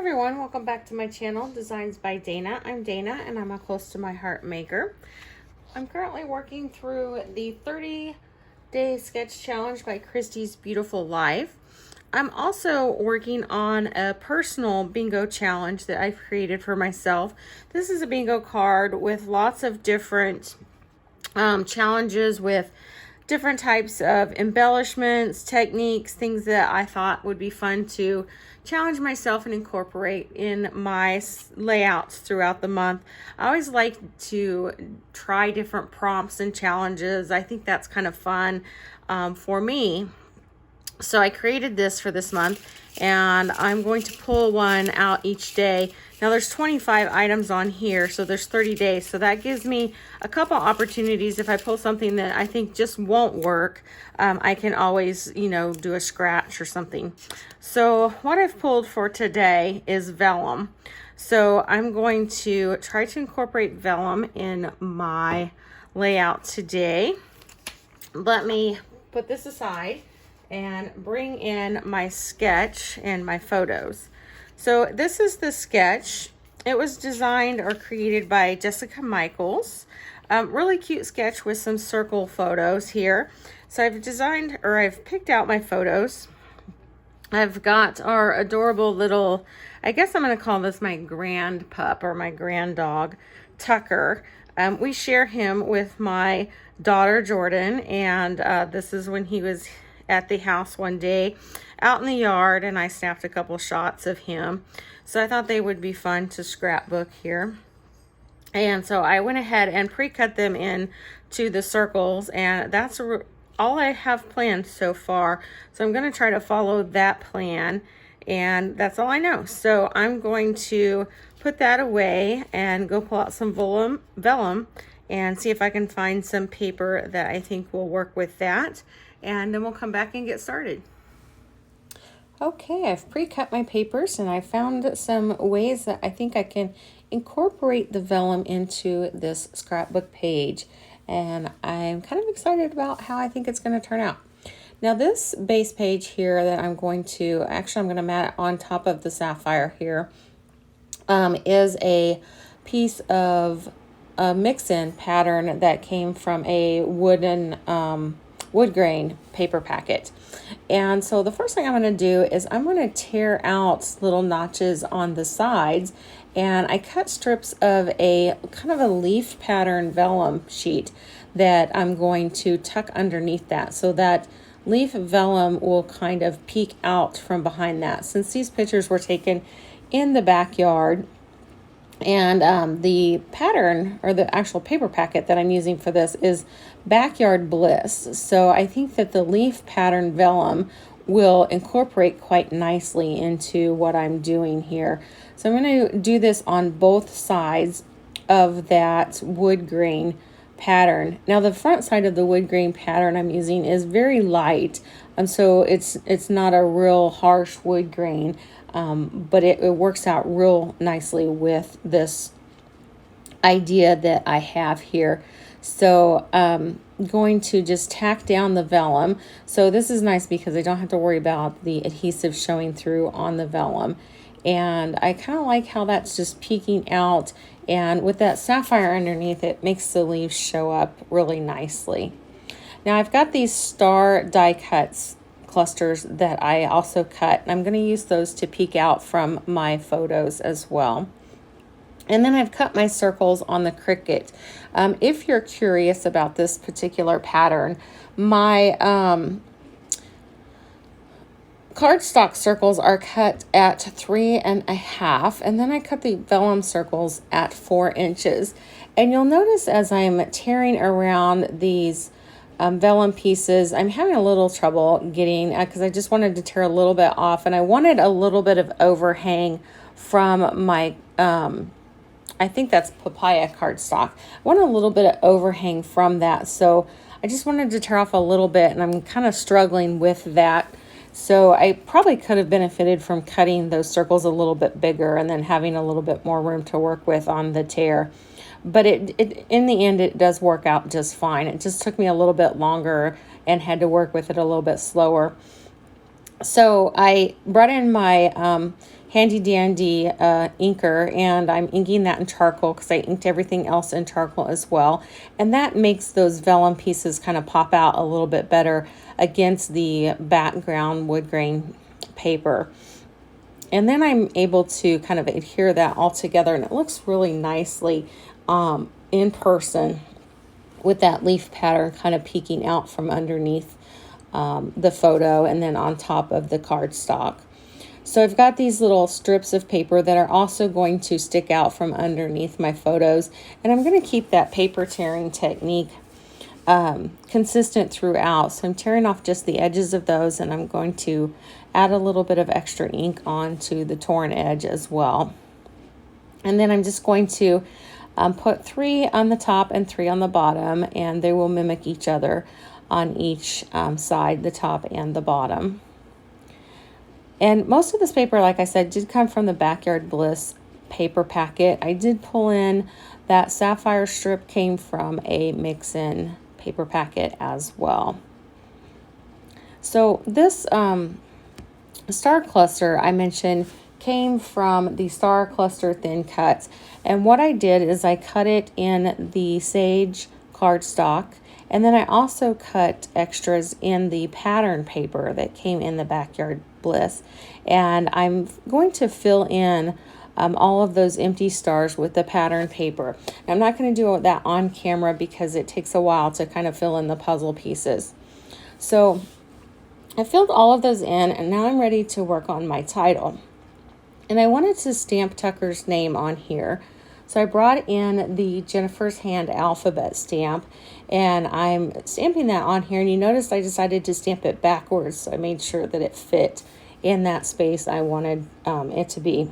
Everyone, welcome back to my channel, Designs by Dana. I'm Dana and I'm a close to my heart maker. I'm currently working through the 30-day sketch challenge by Christie's Beautiful Life. I'm also working on a personal bingo challenge that I've created for myself. This is a bingo card with lots of different challenges with different types of embellishments, techniques, things that I thought would be fun to challenge myself and incorporate in my layouts throughout the month. I always like to try different prompts and challenges. I think that's kind of fun for me. So I created this for this month, and I'm going to pull one out each day. Now there's 25 items on here, so there's 30 days. So that gives me a couple opportunities. If I pull something that I think just won't work, I can always, do a scratch or something. So what I've pulled for today is vellum. So I'm going to try to incorporate vellum in my layout today. Let me put this aside and bring in my sketch and my photos. So this is the sketch. It was designed or created by Jessica Michaels. Really cute sketch with some circle photos here. So I've picked out my photos. I've got our adorable little, I guess I'm going to call this my grand pup or my grand dog, Tucker. We share him with my daughter Jordan, and this is when he was at the house one day out in the yard, and I snapped a couple shots of him. So I thought they would be fun to scrapbook here. And so I went ahead and pre-cut them in to the circles, and that's all I have planned so far. So I'm going to try to follow that plan, and that's all I know. So I'm going to put that away and go pull out some vellum and see if I can find some paper that I think will work with that. And then we'll come back and get started. Okay, I've pre-cut my papers, and I found some ways that I think I can incorporate the vellum into this scrapbook page. And I'm kind of excited about how I think it's going to turn out. Now this base page here that I'm going to mat on top of the sapphire here is a piece of a mix-in pattern that came from a Woodgrain paper packet. And so the first thing I'm going to do is I'm going to tear out little notches on the sides, and I cut strips of a kind of a leaf pattern vellum sheet that I'm going to tuck underneath that, so that leaf vellum will kind of peek out from behind that. Since these pictures were taken in the backyard, and the pattern or the actual paper packet that I'm using for this is Backyard Bliss. So I think that the leaf pattern vellum will incorporate quite nicely into what I'm doing here. So I'm going to do this on both sides of that wood grain pattern. Now the front side of the wood grain pattern I'm using is very light, so it's not a real harsh wood grain. But it works out real nicely with this idea that I have here. So I'm going to just tack down the vellum. So this is nice because I don't have to worry about the adhesive showing through on the vellum. And I kind of like how that's just peeking out. And with that sapphire underneath, it makes the leaves show up really nicely. Now I've got these star die cuts clusters that I also cut, and I'm going to use those to peek out from my photos as well. And then I've cut my circles on the Cricut. If you're curious about this particular pattern, my cardstock circles are cut at 3.5, and then I cut the vellum circles at 4 inches. And you'll notice as I'm tearing around these vellum pieces, I'm having a little trouble getting, because I just wanted to tear a little bit off, and I wanted a little bit of overhang from my, I think that's papaya cardstock. I want a little bit of overhang from that, so I just wanted to tear off a little bit, and I'm kind of struggling with that. So I probably could have benefited from cutting those circles a little bit bigger and then having a little bit more room to work with on the tear. But it in the end, it does work out just fine. It just took me a little bit longer and had to work with it a little bit slower. So I brought in my handy dandy inker, and I'm inking that in charcoal because I inked everything else in charcoal as well. And that makes those vellum pieces kind of pop out a little bit better against the background wood grain paper. And then I'm able to kind of adhere that all together, and it looks really nicely in person with that leaf pattern kind of peeking out from underneath the photo and then on top of the cardstock. So I've got these little strips of paper that are also going to stick out from underneath my photos, and I'm going to keep that paper tearing technique consistent throughout. So I'm tearing off just the edges of those, and I'm going to add a little bit of extra ink onto the torn edge as well. And then I'm just going to put 3 on the top and 3 on the bottom, and they will mimic each other on each side, the top and the bottom. And most of this paper, like I said, did come from the Backyard Bliss paper packet. I did pull in that sapphire strip, came from a mix-in paper packet as well. So this star cluster I mentioned came from the Star Cluster Thin Cuts. And what I did is I cut it in the sage cardstock, and then I also cut extras in the pattern paper that came in the Backyard Bliss. And I'm going to fill in all of those empty stars with the pattern paper. I'm not going to do that on camera because it takes a while to kind of fill in the puzzle pieces. So I filled all of those in, and now I'm ready to work on my title. And I wanted to stamp Tucker's name on here. So I brought in the Jennifer's Hand alphabet stamp, and I'm stamping that on here. And you notice I decided to stamp it backwards, so I made sure that it fit in that space I wanted it to be.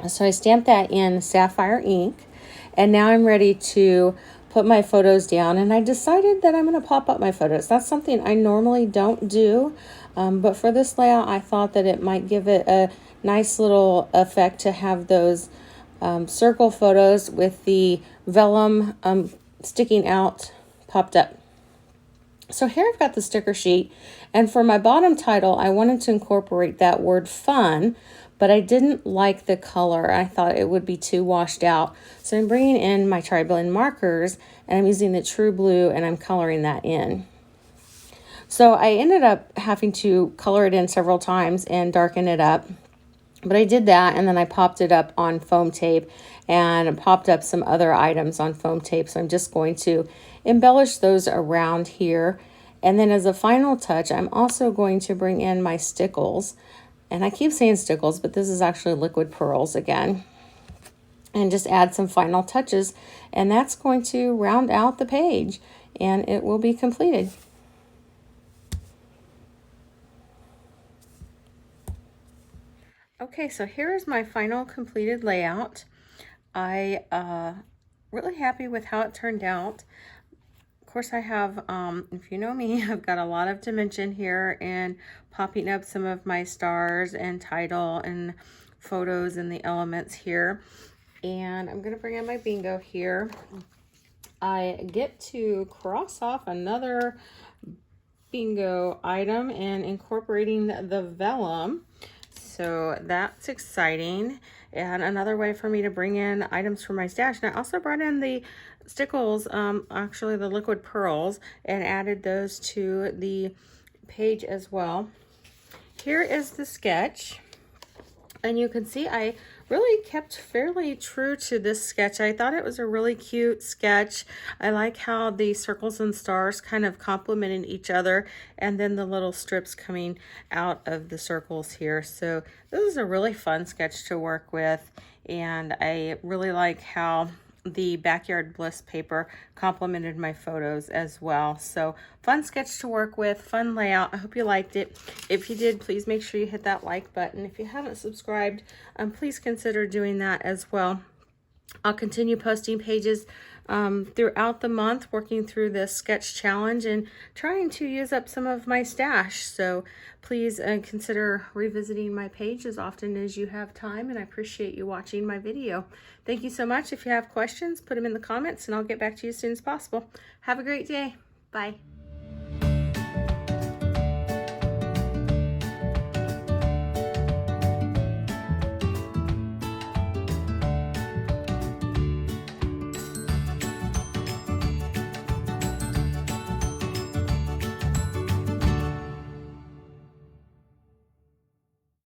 So I stamped that in sapphire ink, and now I'm ready to put my photos down. And I decided that I'm going to pop up my photos. That's something I normally don't do, but for this layout I thought that it might give it a nice little effect to have those circle photos with the vellum sticking out popped up. So here I've got the sticker sheet, and for my bottom title I wanted to incorporate that word fun, but I didn't like the color. I thought it would be too washed out. So I'm bringing in my tri-blend markers, and I'm using the True Blue, and I'm coloring that in. So I ended up having to color it in several times and darken it up. But I did that, and then I popped it up on foam tape and popped up some other items on foam tape. So I'm just going to embellish those around here. And then as a final touch, I'm also going to bring in my stickles. And I keep saying stickles, but this is actually liquid pearls again. And just add some final touches. And that's going to round out the page, and it will be completed. Okay, so here is my final completed layout. I really happy with how it turned out. Of course, I have, if you know me, I've got a lot of dimension here and popping up some of my stars and title and photos and the elements here. And I'm going to bring in my bingo here. I get to cross off another bingo item and incorporating the vellum. So that's exciting, and another way for me to bring in items for my stash. And I also brought in the stickles, actually the liquid pearls, and added those to the page as well. Here is the sketch, and you can see I really kept fairly true to this sketch. I thought it was a really cute sketch. I like how the circles and stars kind of complemented each other, and then the little strips coming out of the circles here. So this is a really fun sketch to work with, and I really like how the Backyard Bliss paper complemented my photos as well. So fun sketch to work with, fun layout. I hope you liked it. If you did, please make sure you hit that like button. If you haven't subscribed, please consider doing that as well. I'll continue posting pages throughout the month, working through this sketch challenge and trying to use up some of my stash. So please consider revisiting my page as often as you have time, and I appreciate you watching my video. Thank you so much. If you have questions, put them in the comments and I'll get back to you as soon as possible. Have a great day. Bye.